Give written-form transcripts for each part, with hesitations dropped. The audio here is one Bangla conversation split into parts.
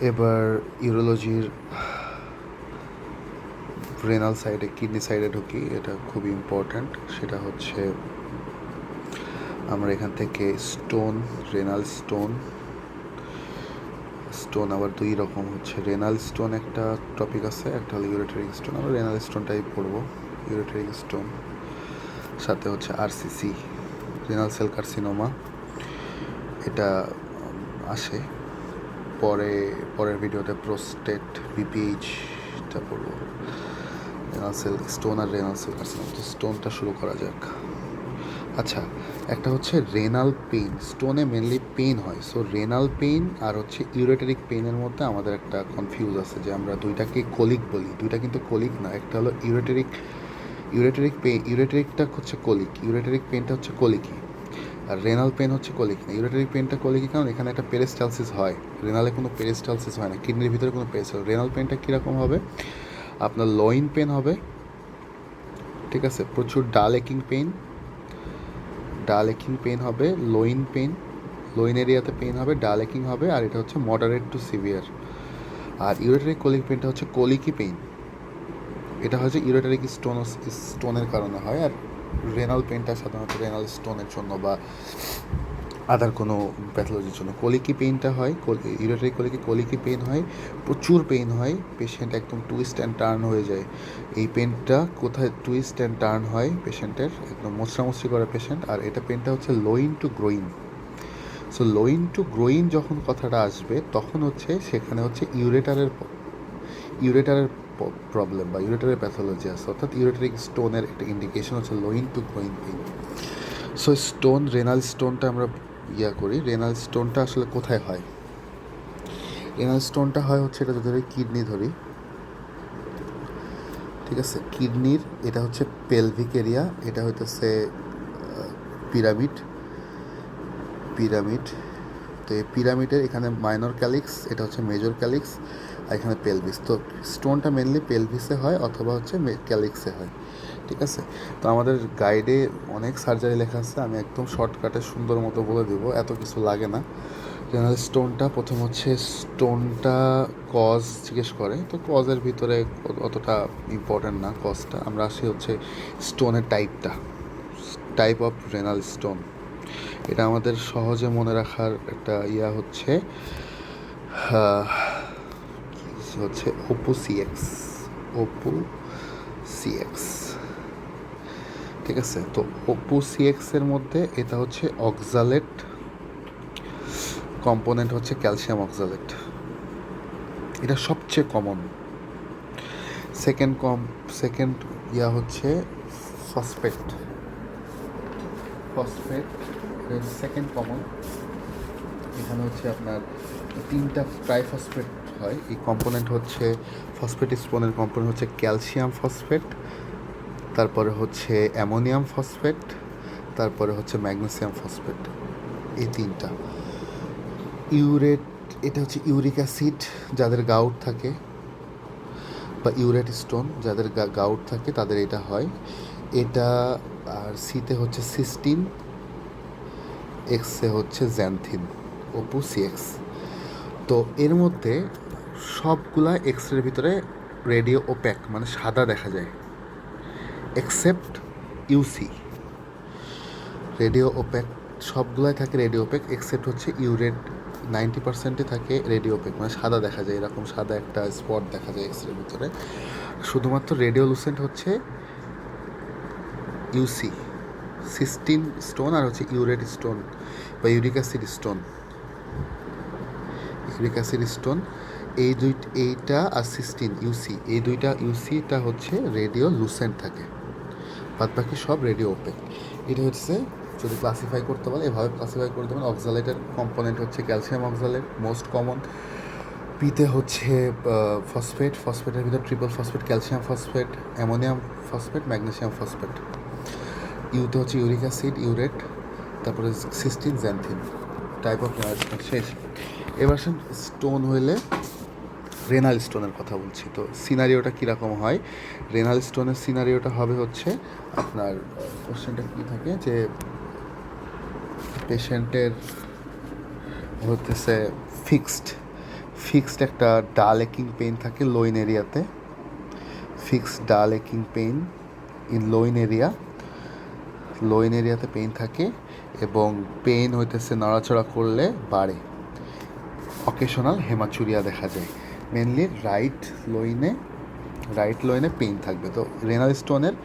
এবার ইউরোলজির রেনাল সাইডে, কিডনি সাইডে ঢুকি। এটা খুবই ইম্পর্ট্যান্ট। সেটা হচ্ছে আমরা এখান থেকে স্টোন, রেনাল স্টোন, স্টোন আবার দুই রকম হচ্ছে। রেনাল স্টোন একটা টপিক আছে, একটা হলো ইউরেটারিক স্টোন। আমরা রেনাল স্টোনটাই পড়বো, ইউরেটারিক স্টোন। সাথে হচ্ছে আরসিসি, রেনাল সেল কার্সিনোমা, এটা আসে পরের ভিডিওতে। প্রোস্টেট, বিপিএইচটা পড়বো। রেনাল সেল স্টোন আর রেনাল সেল কার্সিনোমা। তো স্টোনটা শুরু করা যাক। আচ্ছা, একটা হচ্ছে রেনাল পেইন। স্টোনে মেনলি পেইন হয়। সো রেনাল পেইন আর হচ্ছে ইউরেটারিক পেইনের মধ্যে আমাদের একটা কনফিউজ আছে যে আমরা দুইটাকে কোলিক বলি। দুইটা কিন্তু কোলিক না। একটা হলো ইউরেটারিক পেইন, ইউরেটারিকটা হচ্ছে কোলিক, ইউরেটারিক পেইনটা হচ্ছে কোলিকি। আর রেনাল পেইন হচ্ছে কোলিক না। ইউরেটারিক পেইনটা কোলিকি কারণ এখানে একটা পেরিস্টালসিস হয়। রেনালে কোনো পেরিস্টালসিস হয় না, কিডনির ভিতরে কোনো পেরিস্টালসিস। রেনাল পেইনটা কীরকম হবে? আপনার লোইন পেন হবে, ঠিক আছে, প্রচুর ডালেকিং পেইন হবে, লোইন এরিয়াতে পেইন হবে, ডালেকিং হবে, আর এটা হচ্ছে মডারেট টু সিভিয়ার। আর ইউরেটারিক কোলিক পেইনটা হচ্ছে কোলিকি পেইন। এটা হচ্ছে ইউরেটারিক স্টোনের কারণে হয়। আর রেনাল পেইনটা সাধারণত রেনাল স্টোনের জন্য বা আদার কোনো প্যাথোলজির জন্য। কোলিকি পেইনটা হয়, ইউরেটারিক কোলিকি পেইন হয়, প্রচুর পেইন হয়, পেশেন্ট একদম টুইস্ট অ্যান্ড টার্ন হয়ে যায়। এই পেইনটা কোথায় টুইস্ট অ্যান্ড টার্ন হয় পেশেন্টের, একদম মোচড়ামুচড়ি করে পেশেন্ট। আর এটা পেইনটা হচ্ছে loin to groin. So loin to groin যখন কথাটা আসবে তখন হচ্ছে সেখানে হচ্ছে ইউরেটারের প্রবলেম বা ইউরেটারের প্যাথোলজি আছে। অর্থাৎ ইউরেটারিক স্টোনের একটা ইন্ডিকেশন হচ্ছে loin to groin pain. So stone, renal স্টোনটা আমরা করি। রেনাল স্টোনটা আসলে কোথায় হয়? রেনাল স্টোনটা হয় হচ্ছে, এটা যদি কিডনি ধরি, ঠিক আছে, কিডনির এটা হচ্ছে পেলভিক এরিয়া, এটা হইতেছে পিরামিড। তো এই পিরামিডের এখানে মাইনর ক্যালিক্স, এটা হচ্ছে মেজর ক্যালিক্স, আর এখানে পেলভিস। তো স্টোনটা মেনলি পেলভিসে হয় অথবা হচ্ছে ক্যালিক্সে হয়, ঠিক আছে। তো আমাদের গাইডে অনেক সার্জারি লেখা আছে, আমি একদম শর্টকাটে সুন্দর মতো বলে দেবো, এত কিছু লাগে না। রেনাল স্টোনটা প্রথম হচ্ছে স্টোনটা কজ জিজ্ঞেস করে। তো কজের ভিতরে অতটা ইম্পর্ট্যান্ট না কজটা। আমরা আসি হচ্ছে স্টোনের টাইপ অফ রেনাল স্টোন। এটা আমাদের সহজে মনে রাখার একটা হচ্ছে ওপো সিএক্স, ঠিক আছে। তো ওপো সিএক্সের মধ্যে এটা হচ্ছে অক্সালেট, কম্পোনেন্ট হচ্ছে ক্যালসিয়াম অক্সালেট। এটা সবচেয়ে কমন। সেকেন্ড হচ্ছে ফসফেট সেকেন্ড কমন। এখানে হচ্ছে আপনার তিনটা ট্রাইফসফেট হয়। এই কম্পোনেন্ট হচ্ছে ফসফেট স্টোনের কম্পোনেন্ট হচ্ছে ক্যালসিয়াম ফসফেট, তারপরে হচ্ছে অ্যামোনিয়াম ফসফেট, তারপরে হচ্ছে ম্যাগনেসিয়াম ফসফেট। এই তিনটা। এটা হচ্ছে ইউরিক অ্যাসিড যাদের গাউট থাকে, বা ইউরেট স্টোন যাদের গাউট থাকে তাদের এটা হয়। এটা আর সিতে হচ্ছে সিস্টিন, এক্সে হচ্ছে জ্যান্থিন, ওপো সিএক্স। তো এর মধ্যে সবগুলা এক্সরের ভিতরে রেডিও ওপ্যাক, মানে সাদা দেখা যায়, এক্সেপ্ট ইউসি। রেডিও ওপ্যাক সবগুলাই থাকে রেডিও ওপ্যাক, এক্সেপ্ট হচ্ছে ইউরেট 90% থাকে রেডিও ওপ্যাক, মানে সাদা দেখা যায়, এরকম সাদা একটা স্পট দেখা যায় এক্সরের ভিতরে। শুধুমাত্র রেডিওলুসেন্ট হচ্ছে ইউসি, সিস্টিন স্টোন আর হচ্ছে ইউরেট স্টোন বা ইউরিক অ্যাসিড স্টোন। এইটা আর সিস্টিন ইউসি, এই দুইটা ইউসিটা হচ্ছে রেডিও লুসেন্ট থাকে, বাদ বাকি সব রেডিও ওপেক। এটা হচ্ছে যদি ক্লাসিফাই করতে বলে এভাবে ক্লাসিফাই করতে পারেন। অক্সালেটের কম্পোনেন্ট হচ্ছে ক্যালসিয়াম অক্সালেট, মোস্ট কমন। পিতে হচ্ছে ফসফেটের ভিতর triple phosphate, calcium phosphate, ammonium phosphate, magnesium phosphate. ইউতে হচ্ছে ইউরিক অ্যাসিড, ইউরেট, তারপরে সিস্টিন, জ্যান্থিন। টাইপ অফ শেষ। এবার স্টোন হইলে রেনাল স্টোনের কথা বলছি। তো সিনারিওটা কীরকম হয়? রেনাল স্টোনের সিনারিওটা হবে হচ্ছে আপনার কোশ্চেনটা কী থাকে যে পেশেন্টের হতেছে ফিক্সড একটা ডালেকিং পেইন থাকে লোইন এরিয়াতে, ফিক্সড ডালেকিং পেইন ইন লোইন এরিয়াতে পেইন থাকে এবং পেইন হইতেছে নড়াচড়া করলে বাড়ে। অকেশনাল হেমাচুরিয়া দেখা যায়, মেনলি রাইট লোইনে পেইন থাকবে। তো রেনাল স্টোনের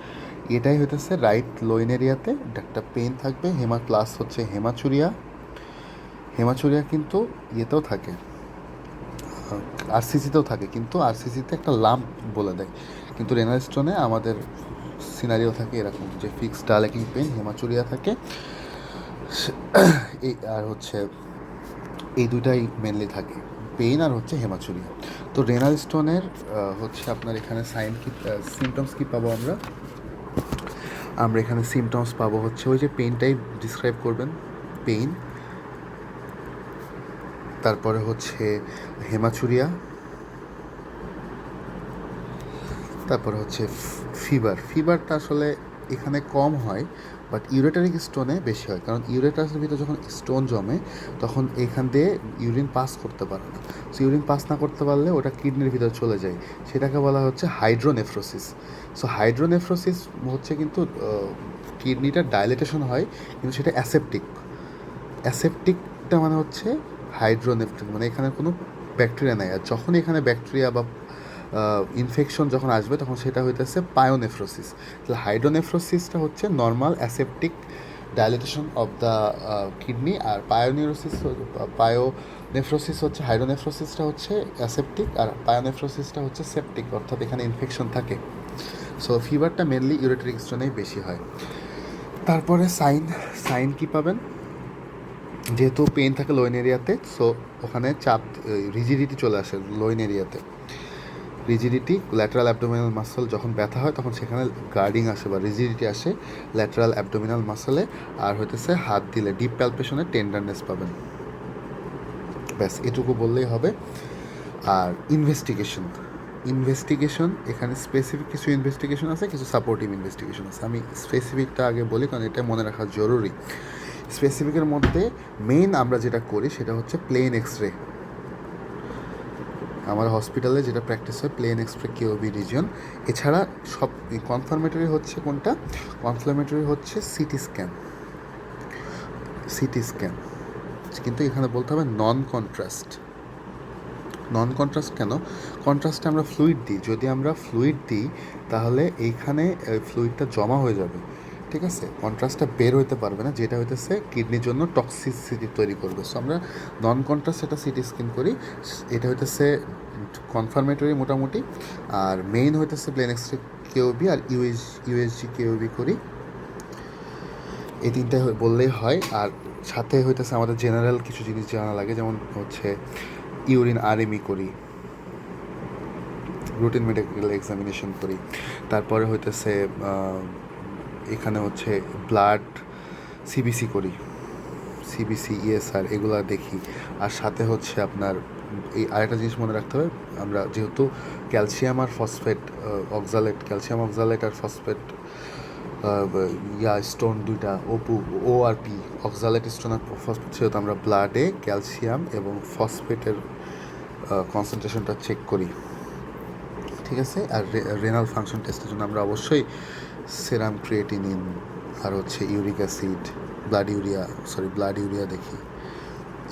এটাই হইতেছে রাইট লোইন এরিয়াতে একটা পেইন থাকবে, প্লাস হচ্ছে হেমাচুরিয়া কিন্তু ইয়েতেও থাকে, আরসিসিতেও থাকে, কিন্তু আরসিসিতে একটা লাম্প বলে দেয়, কিন্তু রেনাল স্টোনে আমাদের সিনারিও থাকে এরকম যে ফিক্সড ডালেকিং পেইন, হেমাচুরিয়া থাকে, এই আর হচ্ছে এই দুইটাই মেনলি থাকে, পেইন আর হচ্ছে হেমাচুরিয়া। তো রেনাল স্টোনের হচ্ছে আপনার এখানে সিমটমস কী পাবো আমরা এখানে সিমটমস পাবো হচ্ছে ওই যে পেইনটাই ডিসক্রাইব করবেন, পেইন, তারপরে হচ্ছে হেমাচুরিয়া, তারপরে হচ্ছে ফিভারটা আসলে এখানে কম হয়, বাট ইউরেটারিক স্টোনে বেশি হয়, কারণ ইউরেটাসের ভিতরে যখন স্টোন জমে তখন এখান দিয়ে ইউরিন পাস করতে পারে না। সো ইউরিন পাস না করতে পারলে ওটা কিডনির ভিতরে চলে যায়, সেটাকে বলা হচ্ছে হাইড্রোনেফ্রোসিস। সো হাইড্রোনেফ্রোসিস হচ্ছে কিন্তু কিডনিটা ডাইলেটেশন হয়, কিন্তু সেটা অ্যাসেপ্টিকটা মানে হচ্ছে হাইড্রোনেফ্রিক, মানে এখানে কোনো ব্যাকটেরিয়া নেই, আর যখন এখানে ব্যাকটেরিয়া বা ইনফেকশন যখন আসবে তখন সেটা হইতেছে পায়োনেফ্রোসিস। তাহলে হাইড্রোনেফ্রোসিসটা হচ্ছে normal aseptic dilatation of the kidney, আর পায়োনেফ্রোসিস হচ্ছে, হাইড্রোনেফ্রোসিসটা হচ্ছে অ্যাসেপ্টিক, আর পায়োনেফ্রোসিসটা হচ্ছে সেপ্টিক, অর্থাৎ এখানে ইনফেকশন থাকে। সো ফিভারটা মেনলি ইউরেটারিক স্টোনেই বেশি হয়। তারপরে সাইন কী পাবেন, যেহেতু পেইন থাকে লোইন এরিয়াতে, সো ওখানে রিজিডিটি চলে আসে লোইন এরিয়াতে, রিজিডিটি, ল্যাটারাল অ্যাবডোমিনাল মাসল যখন ব্যথা হয় তখন সেখানে গার্ডিং আসে বা রিজিডিটি আসে ল্যাটারাল অ্যাবডোমিনাল মাসলে, আর হইতেছে হাত দিলে ডিপ প্যালপেশনে টেন্ডারনেস পাবেন। ব্যাস এটুকু বললেই হবে। আর ইনভেস্টিগেশন এখানে স্পেসিফিক কিছু ইনভেস্টিগেশন আছে, কিছু সাপোর্টিভ ইনভেস্টিগেশন আছে। আমি স্পেসিফিকটা আগে বলি কারণ এটা মনে রাখা জরুরি। স্পেসিফিকের মধ্যে মেইন আমরা যেটা করি সেটা হচ্ছে প্লেন এক্সরে। আমার হসপিটালে যেটা প্র্যাকটিস হয় প্লেন এক্সরে কেওবি রিজিয়ন, এছাড়া সব কনফার্মেটরি হচ্ছে কোনটা, কনফার্মেটরি হচ্ছে সিটি স্ক্যান, কিন্তু এখানে বলতে হবে নন কন্ট্রাস্ট কেন, কন্ট্রাস্টে আমরা ফ্লুইড দিই, যদি আমরা ফ্লুইড দিই তাহলে এইখানে ফ্লুইডটা জমা হয়ে যাবে, ঠিক আছে, কন্ট্রাস্টটা বের হইতে পারবে না, যেটা হইতেছে কিডনির জন্য টক্সিসিটি তৈরি করবে। সো আমরা নন কন্ট্রাস্ট এটা সিটি স্ক্যান করি, এটা হইতেছে কনফার্মেটরি মোটামুটি, আর মেইন হইতেছে প্লেন এক্সরে কেওবি আর ইউএসজি কেওবি করি, এই তিনটাই বললেই হয়। আর সাথে হইতেছে আমাদের জেনারেল কিছু জিনিস জানা লাগে, যেমন হচ্ছে ইউরিন আরএমই করি, রুটিন মেডিকেল এক্সামিনেশন করি, তারপরে হইতেছে এখানে হচ্ছে ব্লাড সিবিসি করি, সিবিসি ইএসআর এগুলা দেখি। আর সাথে হচ্ছে আপনার এই আরেকটা জিনিস মনে রাখতে হবে, আমরা যেহেতু ক্যালসিয়াম আর ফসফেট ক্যালসিয়াম অক্সালেট আর ফসফেট স্টোন দুইটা ওআরপি অক্সালেট স্টোন আর ফসফেট, সেহেতু আমরা ব্লাডে ক্যালসিয়াম এবং ফসফেটের কনসেন্ট্রেশনটা চেক করি, ঠিক আছে। আর রেনাল ফাংশন টেস্টের জন্য আমরা অবশ্যই সেরাম ক্রিয়েটিনিন আর হচ্ছে ইউরিক অ্যাসিড, ব্লাড ইউরিয়া দেখি,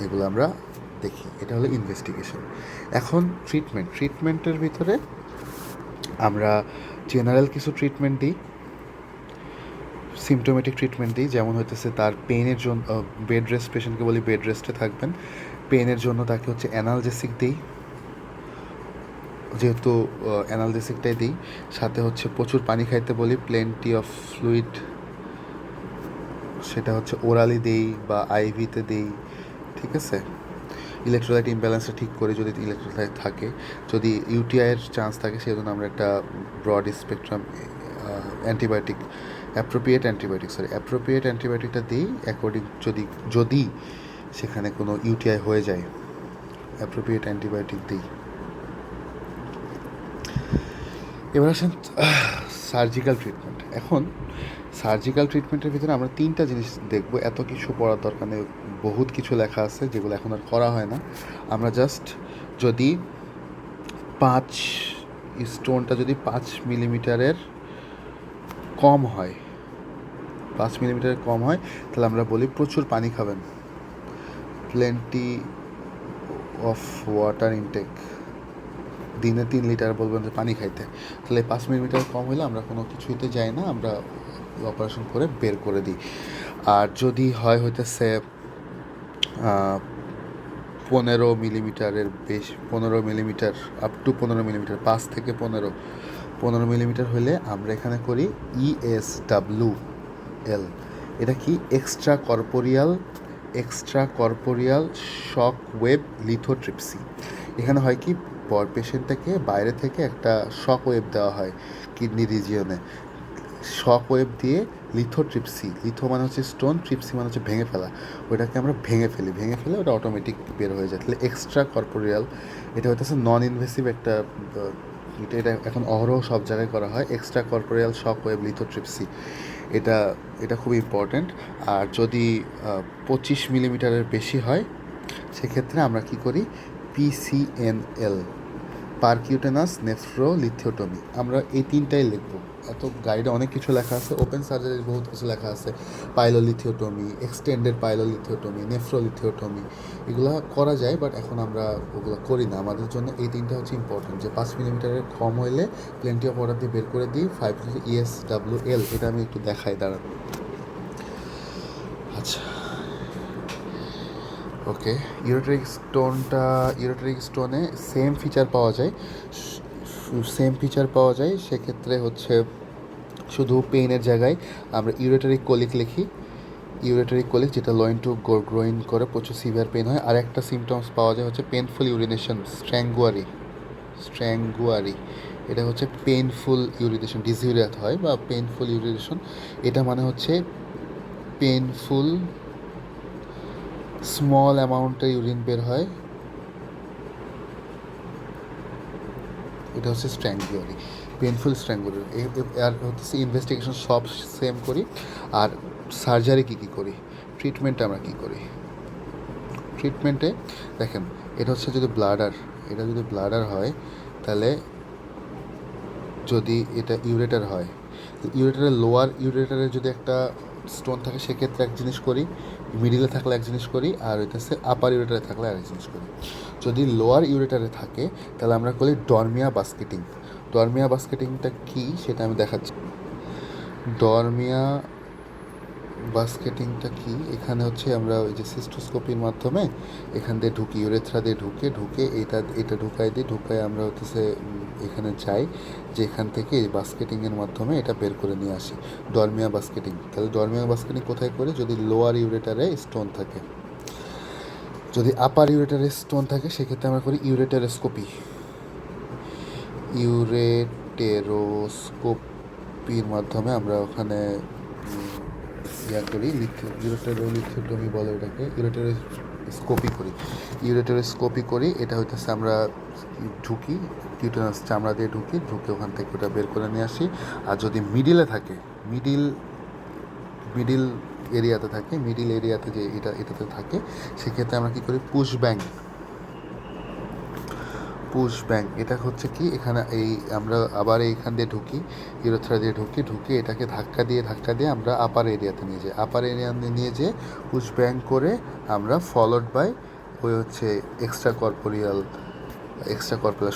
এগুলো আমরা দেখি। এটা হলো ইনভেস্টিগেশন। এখন ট্রিটমেন্টের ভিতরে আমরা জেনারেল কিছু ট্রিটমেন্ট দিই, সিমটোমেটিক ট্রিটমেন্ট দিই, যেমন হইতেছে তার পেইনের জন্য বেড রেস্ট, পেশেন্টকে বলি বেড রেস্টে থাকবেন, পেইনের জন্য তাকে হচ্ছে অ্যানালজেসিক দিই, যেহেতু অ্যানালজেসিকটাই দিই, সাথে হচ্ছে প্রচুর পানি খাইতে বলি, প্লেন্টি অফ ফ্লুইড, সেটা হচ্ছে ওরালি দেই বা আইভিতে দেই, ঠিক আছে। ইলেকট্রোলাইট ইমব্যালেন্সটা ঠিক করে, যদি ইলেকট্রোলাইট থাকে, যদি ইউটিআইয়ের চান্স থাকে সেজন্য আমরা একটা ব্রড স্পেকট্রাম অ্যাপ্রোপ্রিয়েট অ্যান্টিবায়োটিকটা দিই অ্যাকর্ডিং, যদি সেখানে কোনো ইউটিআই হয়ে যায়, অ্যাপ্রোপ্রিয়েট অ্যান্টিবায়োটিক দিই। এবার আসেন সার্জিক্যাল ট্রিটমেন্ট। এখন সার্জিক্যাল ট্রিটমেন্টের ভিতরে আমরা তিনটা জিনিস দেখব, এত কিছু পড়ার দরকার নেই, বহুত কিছু লেখা আছে যেগুলো এখন আর করা হয় না, আমরা জাস্ট যদি 5 স্টোনটা যদি 5 মিলিমিটারের কম হয়, 5 মিলিমিটারের কম হয়, তাহলে আমরা বলি প্রচুর পানি খাবেন, প্লেন্টি অফ ওয়াটার ইনটেক, দিনে 3 লিটার বলবেন যে পানি খাইতে। তাহলে 5 মিলিমিটার কম হলে আমরা কোনো কিছুইতে যাই না, আমরা অপারেশন করে বের করে দিই। আর যদি হয় হইতেছে 15 মিলিমিটারের বেশ, 15 মিলিমিটার আপ টু 15 মিলিমিটার, 5 থেকে 15 মিলিমিটার হলে আমরা এখানে করি ESWL। এটা কি? Extra corporeal shock wave lithotripsy. এখানে হয় কি, পেশেন্টটাকে বাইরে থেকে একটা শক ওয়েভ দেওয়া হয় কিডনি রিজিয়নে, শক ওয়েভ দিয়ে লিথোট্রিপসি, লিথো মানে হচ্ছে স্টোন, ট্রিপসি মানে হচ্ছে ভেঙে ফেলা, ওইটাকে আমরা ভেঙে ফেলে ওটা অটোমেটিক বের হয়ে যায়। তাহলে এক্সট্রা কর্পোরিয়াল, এটা হচ্ছে নন ইনভেসিভ একটা, এটা এখন অহরহ সব জায়গায় করা হয়, extra corporeal shock wave lithotripsy. এটা এটা খুব ইম্পর্ট্যান্ট। আর যদি 25 মিলিমিটারের বেশি হয়, সেক্ষেত্রে আমরা কি করি, PCNL, পারকিউটেনাস নেফ্রোলিথিওটমি। আমরা এই 3টাই লিখবো। এত গাইডে অনেক কিছু লেখা আছে, ওপেন সার্জারির বহুত কিছু লেখা আছে, পাইলোলিথিওটমি, এক্সটেন্ডেড পাইলোলিথিওটমি, নেফ্রোলিথিওটমি, এগুলো করা যায়, বাট এখন আমরা ওগুলো করি না। আমাদের জন্য এই 3টা হচ্ছে ইম্পর্টেন্ট, যে 5 মিলিমিটারের কম হইলে প্লেন্টি অফ ওয়াটার দিয়ে বের করে দিই। 5 ESWL, এটা আমি একটু দেখাই, দাঁড়ান। আচ্ছা, ওকে, ইউরেটারিক স্টোনে সেম ফিচার পাওয়া যায়। সেক্ষেত্রে হচ্ছে শুধু পেইনের জায়গায় আমরা ইউরেটারিক কোলিক লিখি, যেটা লোইন টু গ্রোইন করে, প্রচুর সিভিয়ার পেইন হয়। আর একটা সিমটমস পাওয়া যায় হচ্ছে পেইনফুল ইউরিনেশন, স্ট্র্যাঙ্গুয়ারি। এটা হচ্ছে পেইনফুল ইউরিনেশন, ডিসইউরিয়া হয় বা পেইনফুল ইউরিনেশন। এটা মানে হচ্ছে পেইনফুল স্মল অ্যামাউন্টে ইউরিন বের হয়, এটা হচ্ছে স্ট্র্যাঙ্গুয়ারি, পেইনফুল স্ট্র্যাঙ্গুয়ারি। আর হচ্ছে ইনভেস্টিগেশন সব সেম করি। আর সার্জারি কী করি, ট্রিটমেন্টে আমরা কী করি, ট্রিটমেন্টে দেখেন, এটা হচ্ছে যদি ব্লাডার হয়, তাহলে যদি এটা ইউরেটার হয়, লোয়ার ইউরেটারে যদি একটা স্টোন থাকে, সেক্ষেত্রে এক জিনিস করি, মিডিলে থাকলে এক জিনিস করি, আর হইতেছে আপার ইউরেটারে থাকলে আরেক জিনিস করি। যদি লোয়ার ইউরেটারে থাকে, তাহলে আমরা করি ডরমিয়া বাস্কেটিংটা কি সেটা আমি দেখাচ্ছি। ডরমিয়া বাস্কেটিংটা কি, এখানে হচ্ছে আমরা ওই যে সিস্টোস্কোপির মাধ্যমে এখান দিয়ে ঢুকি, ইউরেথ্রা দিয়ে ঢুকে এটা ঢুকাই আমরা হচ্ছে এখানে যাই, যে এখান থেকে বাস্কেটিংয়ের মাধ্যমে এটা বের করে নিয়ে আসি, ডরমিয়া বাস্কেটিং। তাহলে ডরমিয়া বাস্কেটিং কোথায় করে, যদি লোয়ার ইউরেটারে স্টোন থাকে। যদি আপার ইউরেটারে স্টোন থাকে, সেক্ষেত্রে আমরা করি ইউরেটেরোস্কোপির মাধ্যমে আমরা ওখানে করি, ইউরেটেরোলিথিওটমি বলে ওটাকে, ইউরেটেরোস্কোপি করি। এটা হইতেছে আমরা ঢুকি, কিউটেনাস চামড়া দিয়ে ঢুকে ওখান থেকে ওটা বের করে নিয়ে আসি। আর যদি মিডিলে থাকে, মিডিল এরিয়াতে যে এটাতে থাকে, সেক্ষেত্রে আমরা কী করি, পুশ ব্যাং। এটা হচ্ছে কি, এখানে আমরা আবার এইখান দিয়ে ঢুকি, ইউরেথ্রা দিয়ে ঢুকে এটাকে ধাক্কা দিয়ে আমরা আপার এরিয়াতে নিয়ে যেয়ে পুশ ব্যাং করে আমরা ফলোড বাই ওই হচ্ছে extra corporeal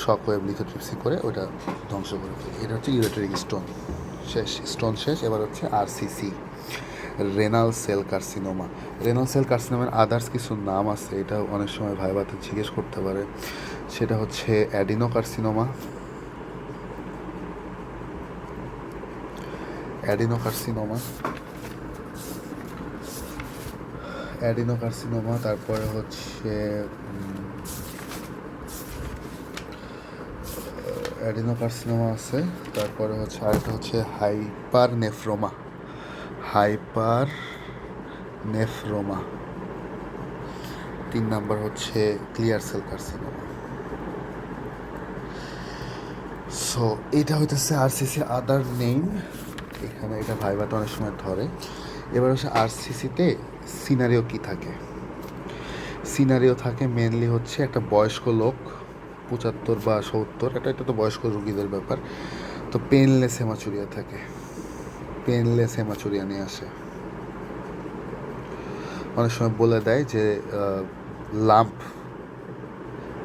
shock wave lithotripsy করে ওটা ধ্বংস করে ফেলি। এটা হচ্ছে ইউরেটারিক স্টোন শেষ। এবার হচ্ছে RCC, রেনাল সেল কার্সিনোমার আদার্স কিছু নাম আছে, এটা অনেক সময় ভাইবাতে জিজ্ঞেস করতে পারে। সেটা হচ্ছে অ্যাডিনোকার্সিনোমা, তারপরে হচ্ছে অ্যাডিনোকার্সিনোমা আছে, তারপরে হচ্ছে আরেকটা হচ্ছে হাইপারনেফ্রোমা। 3 নাম্বার হচ্ছে ক্লিয়ার সেল কার্সিনোমা। সো এটা হইতেছে RCC আদার নেম, এখানে এটা ভাইবাটা অনেক সময় ধরে। এবার হচ্ছে RCCতে সিনারিও কি থাকে, মেনলি হচ্ছে একটা বয়স্ক লোক 75 বা 70, এটা তো বয়স্ক রোগীদের ব্যাপার। তো পেনলেস হেমাচুরিয়া থাকে, পেনলেস হেমাচুরিয়া নিয়ে আসে। অনেক সময় বলে দেয় যে লাম্প,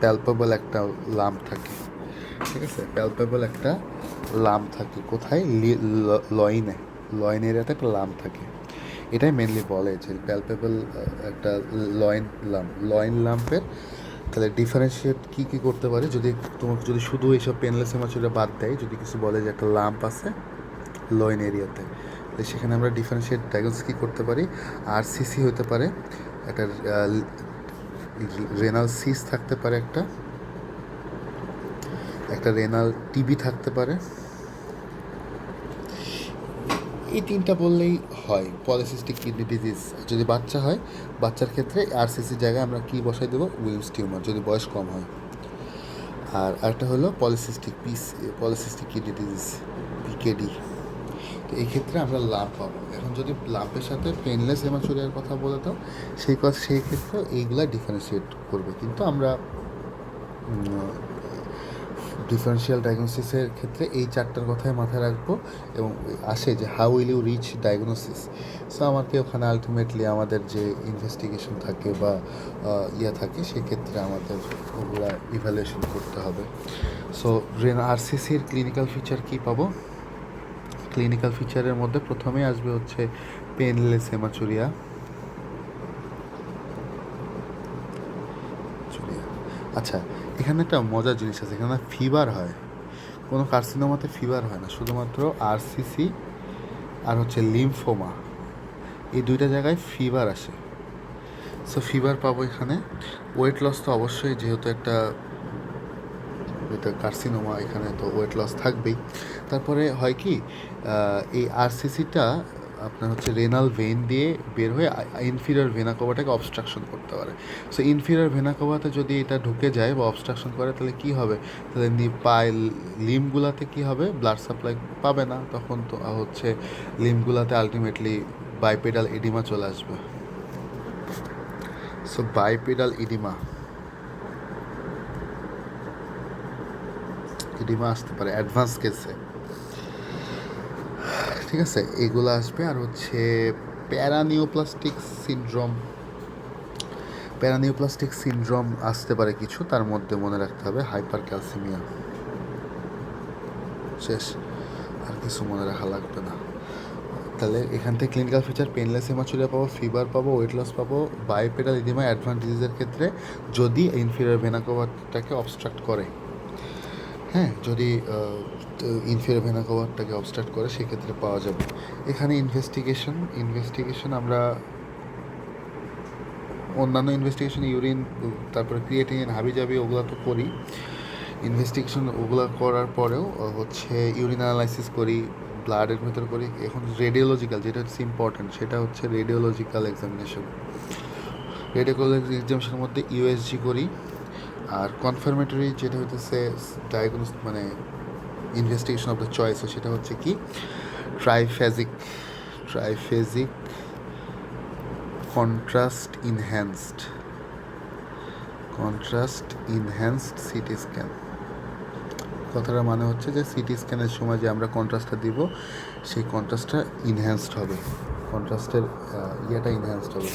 প্যালপেবল একটা লাম্প থাকে, ঠিক আছে, প্যালপেবল একটা লাম্প থাকে কোথায়, লয়েনে, লয়েন এরিয়াতে একটা লাম্প থাকে। এটাই মেনলি বলে যে প্যালপেবল একটা লয়েন লাম্পের তাহলে ডিফারেন্সিয়েট কী কী করতে পারে। যদি তোমাকে যদি শুধু এইসব পেনলেস হেমাচুরিয়া বাদ দেয়, যদি কিছু বলে যে একটা লাম্প আছে লয়েন এরিয়াতে, তাহলে সেখানে আমরা ডিফারেন্সিয়েট ডায়াগনোসিস কী করতে পারি। আরসিসি হতে পারে, একটা রেনাল সিস থাকতে পারে, একটা রেনাল টিবি থাকতে পারে। এই তিনটা বললেই হয়। পলিসিস্টিক কিডনি ডিজিজ যদি বাচ্চা হয়, বাচ্চার ক্ষেত্রে আরসিসির জায়গায় আমরা কি বসাই দেবো, উইলস টিউমার, যদি বয়স কম হয়। আর আরেকটা হলো পলিসিস্টিক কিডনি ডিজিজ, পিকেডি। তো এই ক্ষেত্রে আমরা লাম্প পাবো। এখন যদি লাম্পের সাথে পেনলেস হেমাচুরিয়ার কথা বলে দাও, সেই ক্ষেত্রে এইগুলা ডিফারেন্সিয়েট করবে। কিন্তু আমরা ডিফারেন্সিয়াল ডায়াগনোসিসের ক্ষেত্রে এই চারটার কথাই মাথায় রাখবো, এবং আসে যে how will you reach diagnosis. So আমাকে ওখানে আলটিমেটলি আমাদের যে ইনভেস্টিগেশন থাকে বা থাকে, সেক্ষেত্রে আমাদের ওগুলা ইভ্যালুয়েশন করতে হবে। সো আরসিসির ক্লিনিক্যাল ফিচার কী পাবো? ক্লিনিক্যাল ফিচারের মধ্যে প্রথমেই আসবে হচ্ছে পেনলেস হেমাচুরিয়া। আচ্ছা, এখানে একটা মজার জিনিস আছে, এখানে ফিভার হয়, কোনো কার্সিনোমাতে ফিভার হয় না, শুধুমাত্র আরসিসি আর হচ্ছে লিম্ফোমা, এই দুইটা জায়গায় ফিভার আসে। সো ফিভার পাবো এখানে। ওয়েট লস তো অবশ্যই, যেহেতু এটা কার্সিনোমা, এখানে তো ওয়েট লস থাকবেই। তারপরে হয় কি, এই আরসিসিটা আপনার হচ্ছে রেনাল ভেন দিয়ে বের হয়ে ইনফিরিয়র ভেনা কাভাটাকে অবস্ট্রাকশন করতে পারে। সো ইনফিরিয়র ভেনা কাভাতে যদি এটা ঢুকে যায় বা অবস্ট্রাকশন করে, তাহলে কী হবে, তাহলে লিম্বগুলাতে কী হবে, ব্লাড সাপ্লাই পাবে না, তখন তো হচ্ছে লিম্বগুলাতে আলটিমেটলি বাইপেডাল এডিমা চলে আসবে। সো বাইপেডাল এডিমা আসতে পারে অ্যাডভান্স কেসে, ঠিক আছে, এগুলো আসবে। আর হচ্ছে প্যারানিওপ্লাস্টিক সিনড্রোম আসতে পারে কিছু, তার মধ্যে মনে রাখতে হবে হাইপার ক্যালসিমিয়া, শেষ, আর কিছু মনে রাখা লাগবে না। তাহলে এখান থেকে ক্লিনিক্যাল ফিচার পেনলেস হেমাচুরিয়া পাবো, ফিভার পাবো, ওয়েট লস পাবো, বাইপেডাল ইডিমা অ্যাডভান্স ডিজিজের ক্ষেত্রে যদি ইনফিরিয়র ভেনা কাভাটাকে অবস্ট্রাক্ট করে, হ্যাঁ, যদি ইনফিরিয়র ভেনা কাভাটাকে অবস্ট্রাক্ট করে, সেক্ষেত্রে পাওয়া যাবে। এখানে ইনভেস্টিগেশন আমরা অন্যান্য ইনভেস্টিগেশন, ইউরিন, তারপরে ক্রিয়েটিনিন, হাবিজাবি, ওগুলো তো করি। ইনভেস্টিগেশন ওগুলো করার পরেও হচ্ছে ইউরিন অ্যানালাইসিস করি, ব্লাডের ভিতরে করি। এখন রেডিওলজিক্যাল যেটা হচ্ছে ইম্পর্টেন্ট, সেটা হচ্ছে রেডিওলজিক্যাল এক্সামিনেশন। এক্সামিনেশনের মধ্যে ইউএসজি করি। আর কনফার্মেটরি যেটা হইতেছে ডায়াগনোস, মানে ইনভেস্টিগেশন অফ দ্য চয়েস, সেটা হচ্ছে কি ট্রাইফেজিক কন্ট্রাস্ট ইনহ্যান্সড সিটি স্ক্যান। কথাটার মানে হচ্ছে যে সিটি স্ক্যানের সময় যে আমরা কন্ট্রাস্টটা দিব, সেই কন্ট্রাস্টটা ইনহ্যান্সড হবে, কন্ট্রাস্টের ইনহ্যান্সড হবে,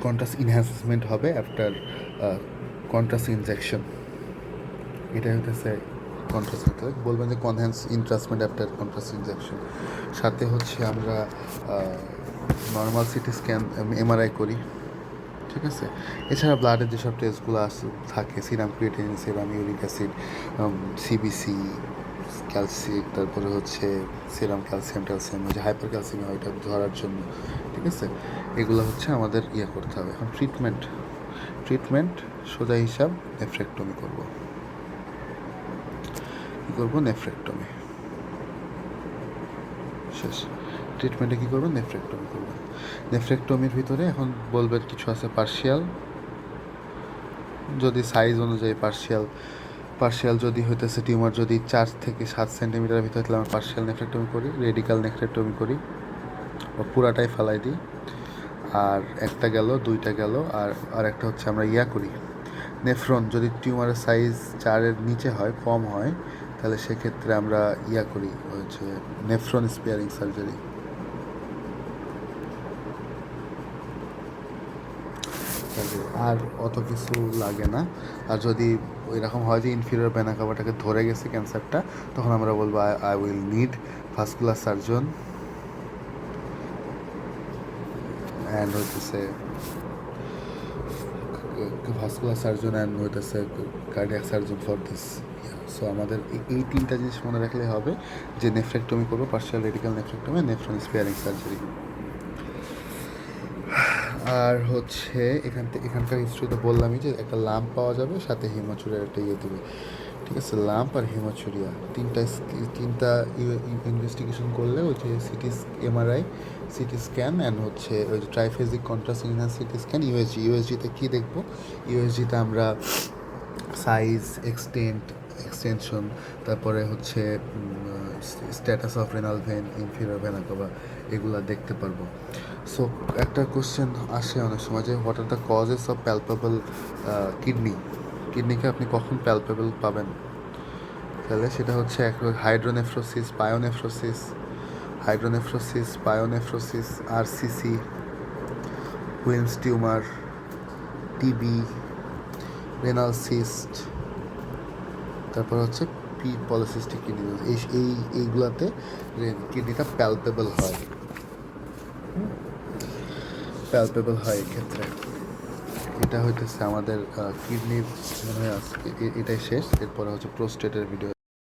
কন্ট্রাস্ট ইনহ্যান্সমেন্ট হবে আফটার কন্ট্রাস্ট ইনজেকশন। এটা হচ্ছে কন্ট্রাস্ট, বলবেন যে কনহ্যান্স ইন্ট্রাস্টমেন্ট আফটার কন্ট্রাস্ট ইনজেকশন। সাথে হচ্ছে আমরা নর্মাল সিটি স্ক্যান, এমআরআই করি, ঠিক আছে। এছাড়া ব্লাডের যেসব টেস্টগুলো থাকে, serum creatinine, serum uric acid, CBC, calcium, তারপরে হচ্ছে সিরাম ক্যালসিয়াম যে হাইপার ক্যালসিয়াম হয়, এটা ধরার জন্য, ঠিক আছে। এগুলো হচ্ছে আমাদের করতে হবে। এখন ট্রিটমেন্ট সোজা হিসাব, নেফ্রেক্টমি করবো। কী করবো? নেফ্রেক্টমি। শেষ। ট্রিটমেন্টে কী করবেন? নেফ্রেক্টমি করবেন। নেফ্রেক্টমির ভিতরে এখন বলবেন কিছু আছে পার্শিয়াল, যদি সাইজ অনুযায়ী পার্শিয়াল যদি হইতেছে টিউমার যদি 4 থেকে 7 সেন্টিমিটারের ভিতরে, তাহলে আমরা পার্শিয়াল নেফ্রেক্টমি করি, রেডিকাল নেফ্রেক্টমি করি, বা পুরাটাই ফেলাই দিই। আর একটা গেল, দুইটা গেল, আর একটা হচ্ছে আমরা করি নেফ্রন যদি টিউমারের সাইজ 4-এর নিচে হয়, কম হয়, তাহলে সেক্ষেত্রে আমরা করি হচ্ছে নেফ্রন স্পেয়ারিং সার্জারি। আর অত কিছু লাগে না। আর যদি এরকম হয় যে ইনফিরিয়র ভেনা কাভাটাকে ধরে গেছে ক্যান্সারটা, তখন আমরা বলবো I will need vascular surgeon and হইতেছে ভাস্কুলার সার্জন অ্যান্ড হইতেছে cardiac surgeon for this. So আমাদের এই তিনটা জিনিস মনে রাখলে হবে যে নেফ্রেক্টমি করবো, partial radical nephrectomy, nephron sparing surgery. আর হচ্ছে এখানকার হিস্ট্রিতে বললামই যে একটা লাম্প পাওয়া যাবে, সাথে হিমোচুরিয়ার একটা দেবে, ঠিক আছে? লাম্প আর হিমোচুরিয়া তিনটা ইনভেস্টিগেশন করলে ওই যে এমআরআই, সিটি স্ক্যান অ্যান্ড হচ্ছে ওই যে triphasic contrast enhanced CT scan, ইউএসজিতে কী দেখবো? ইউএসজিতে আমরা সাইজ, এক্সটেনশন, তারপরে হচ্ছে status of renal vein, inferior vena cava, এগুলা দেখতে পারবো। সো একটা কোশ্চেন আসে অনেক সময় যে what are the causes of palpable কিডনিকে আপনি কখন প্যালপেবল পাবেন? তাহলে সেটা হচ্ছে hydronephrosis, pyonephrosis, RCC, queens tumour, TB, renal cyst, তারপর হচ্ছে পলিসিস্টিক কিডনি। এইগুলাতে কিডনিটা প্যালপেবল হয় এক্ষেত্রে। এটা হইতেছে আমাদের কিডনির মনে হয় আজকে এটাই শেষ। এরপরে হচ্ছে প্রোস্টেটের ভিডিও।